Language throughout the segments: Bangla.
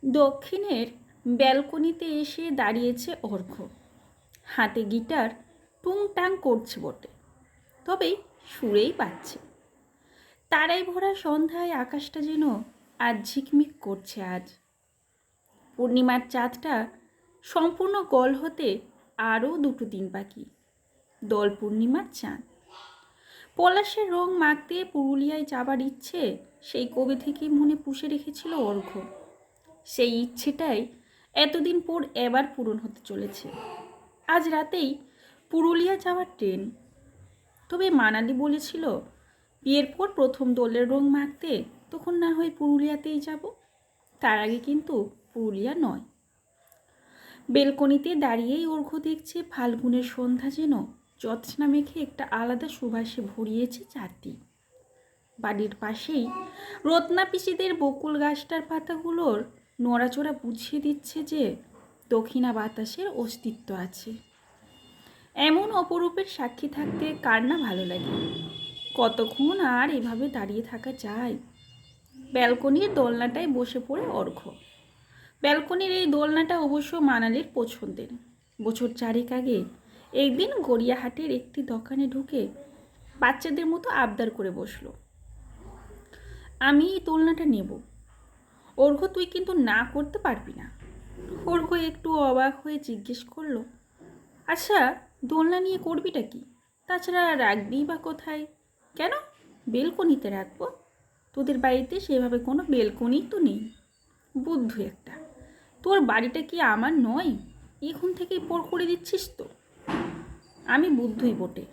দক্ষিণের ব্যালকনিতে এসে দাঁড়িয়েছে অর্ঘ্য। হাতে গিটার টুংটাং করছে বটে, তবে সুরেই পাচ্ছে। তারাই ভরা সন্ধ্যায় আকাশটা যেন আজ ঝিকমিক করছে। আজ পূর্ণিমার চাঁদটা সম্পূর্ণ গল হতে আরও 2 দিন বাকি। দোল পূর্ণিমার চাঁদ পলাশের রং মাখতে পুরুলিয়ায় যাবার ইচ্ছে সেই কবে থেকেই মনে পুষে রেখেছিল অর্ঘ্য। সেই ইচ্ছেটাই এতদিন পর এবার পূরণ হতে চলেছে। আজ রাতেই পুরুলিয়া যাওয়ার ট্রেন। তবে মানালি বলেছিল বিয়ের পর প্রথম দোলের রং মাখতে তখন না হয় পুরুলিয়াতেই যাব, তার আগে কিন্তু পুরুলিয়া নয়। বেলকনিতে দাঁড়িয়েই অর্ঘ্য দেখছে ফাল্গুনের সন্ধ্যা যেন জ্যোৎস্না মেখে একটা আলাদা সুবাসে ভরিয়েছে চারদিক। বাড়ির পাশেই রত্না পিসিদের বকুল গাছটার পাতাগুলোর নড়াচড়া বুঝিয়ে দিচ্ছে যে দক্ষিণা বাতাসের অস্তিত্ব আছে। এমন অপরূপের সাক্ষী থাকতে কার না ভালো লাগে। কতক্ষণ আর এভাবে দাঁড়িয়ে থাকা যায়। ব্যালকনির দোলনাটায় বসে পড়ে অর্ঘ্য। ব্যালকনির এই দোলনাটা অবশ্য মানালির পছন্দের। বছর 4 আগে একদিন গড়িয়াহাটের একটি দোকানে ঢুকে বাচ্চাদের মতো আবদার করে বসলো, আমি এই দোলনাটা নেব। অর্ঘ্য তুই কিন্তু না করতে পারবি না। অর্ঘ্য একটু অবাক হয়ে জিজ্ঞেস করলো, আচ্ছা দোলনা নিয়ে করবিটা কি? তাছাড়া রাখবি বা কোথায়? কেন? বেলকনিতে রাখবো। তোদের বাড়িতে সেভাবে কোনো বেলকনি তো নেই। বুদ্ধু একটা, তোর বাড়িটা কি আমার নয়? এখন থেকেই পর করে দিচ্ছিস তো। আমি বুদ্ধই বটে,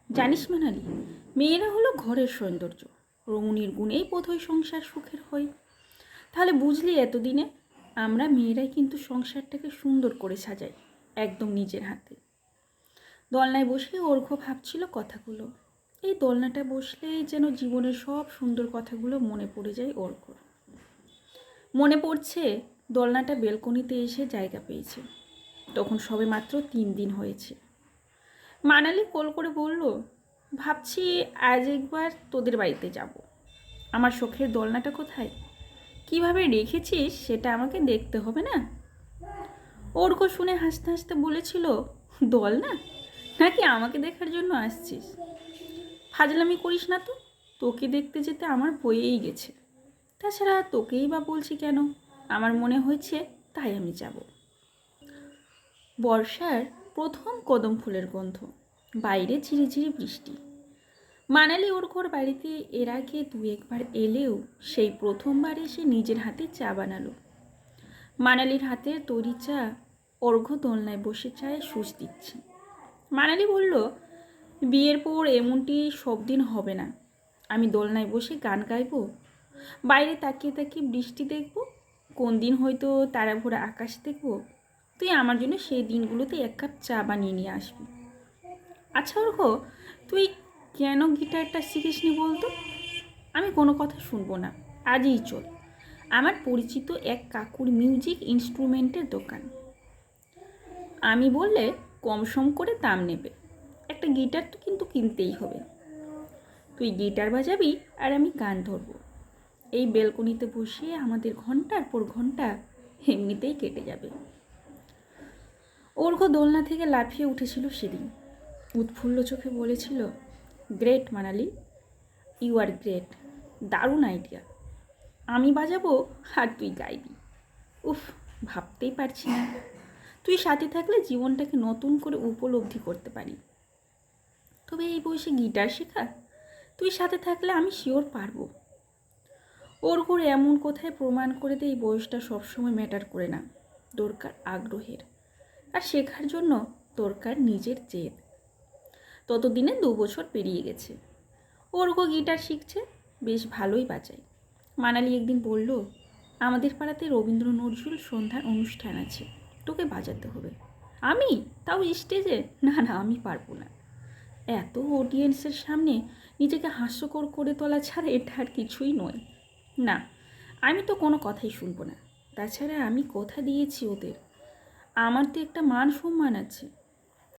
জানিস মানালি, মেয়েরা হলো ঘরের সৌন্দর্য। রমণীর গুণেই বোধহয় সংসার সুখের হয়। তাহলে বুঝলি এতদিনে আমরা মেয়েরাই কিন্তু সংসারটাকে সুন্দর করে সাজাই, একদম নিজের হাতে। দোলনায় বসে অর্ঘ্য ভাবছিল কথাগুলো। এই দোলনাটা বসলেই যেন জীবনের সব সুন্দর কথাগুলো মনে পড়ে যায় অর্ঘ্যর। মনে পড়ছে দোলনাটা বেলকনিতে এসে জায়গা পেয়েছে, তখন সবে মাত্র 3 দিন হয়েছে। মানালি কল করে বলল, ভাবছি আজ একবার তোদের বাড়িতে যাব। আমার শখের দোলনাটা কোথায়, কিভাবে রেখেছিস সেটা আমাকে দেখতে হবে না? অর্ঘ্য শুনে হাসতে হাসতে বলেছিল, দোলনা নাকি আমাকে দেখার জন্য আসছিস? ফাজলামি করিস না তো, তোকে দেখতে যেতে আমার বয়েই গেছে। তাছাড়া তোকেই বা বলছি কেন, আমার মনে হয়েছে তাই আমি যাব। বর্ষার প্রথম কদম ফুলের গন্ধ, বাইরে ঝিরিঝিরি বৃষ্টি। মানালি অর্ঘ্যর বাড়িতে এর আগে 2 একবার এলেও সেই প্রথমবার এসে নিজের হাতে চা বানালো। মানালির হাতের তৈরি চা অর্ঘ্য দোলনায় বসে চায়ে সুচ দিচ্ছে। মানালি বলল, বিয়ের পর এমনটি সব দিন হবে না। আমি দোলনায় বসে গান গাইব, বাইরে তাকিয়ে তাকিয়ে বৃষ্টি দেখব, কোন দিন হয়তো তারা ভরা আকাশ দেখব। তুই আমার জন্য সেই দিনগুলোতে 1 কাপ চা বানিয়ে নিয়ে আসবি। আচ্ছা অর্ঘ্য, তুই কেন গিটারটা শিখিসনি বলতো? আমি কোনো কথা শুনবো না, আজই চল। আমার পরিচিত এক কাকুর মিউজিক ইনস্ট্রুমেন্টের দোকান। আমি বললে কম সম করে দাম নেবে। একটা গিটার তো কিন্তু কিনতেই হবে। তুই গিটার বাজাবি আর আমি গান ধরবো। এই বেলকনিতে বসে আমাদের ঘন্টার পর ঘন্টা এমনিতেই কেটে যাবে। অর্ঘ্য দোলনা থেকে লাফিয়ে উঠেছিল সেদিন। উৎফুল্ল চোখে বলেছিল, great Manali, you are great, দারুণ আইডিয়া। আমি বাজাবো আর তুই গাইবি। উফ, ভাবতেই পারছি না। তুই সাথে থাকলে জীবনটাকে নতুন করে উপলব্ধি করতে পারি। তবে এই বয়সে গিটার শেখা, তুই সাথে থাকলে আমি শিওর পারবো। অর্ঘ্যর এমন কোথায় প্রমাণ করে দেয় এই বয়সটা সবসময় ম্যাটার করে না, দরকার আগ্রহের। আর শেখার জন্য দরকার নিজের জেদ। ততদিনে 2 বছর পেরিয়ে গেছে। অর্ঘ্য গিটার শিখছে, বেশ ভালোই বাজায়। মানালি একদিন বলল, আমাদের পাড়াতে রবীন্দ্র নজরুল সন্ধ্যার অনুষ্ঠান আছে, তোকে বাজাতে হবে। আমি? তাও স্টেজে? না না, আমি পারবো না। এত অডিয়েন্সের সামনে নিজেকে হাস্যকর করে তোলা ছাড়া এটা আর কিছুই নয়। না, আমি তো কোনো কথাই শুনবো না। তাছাড়া আমি কথা দিয়েছি ওদের, আমার তো একটা মান সম্মান আছে।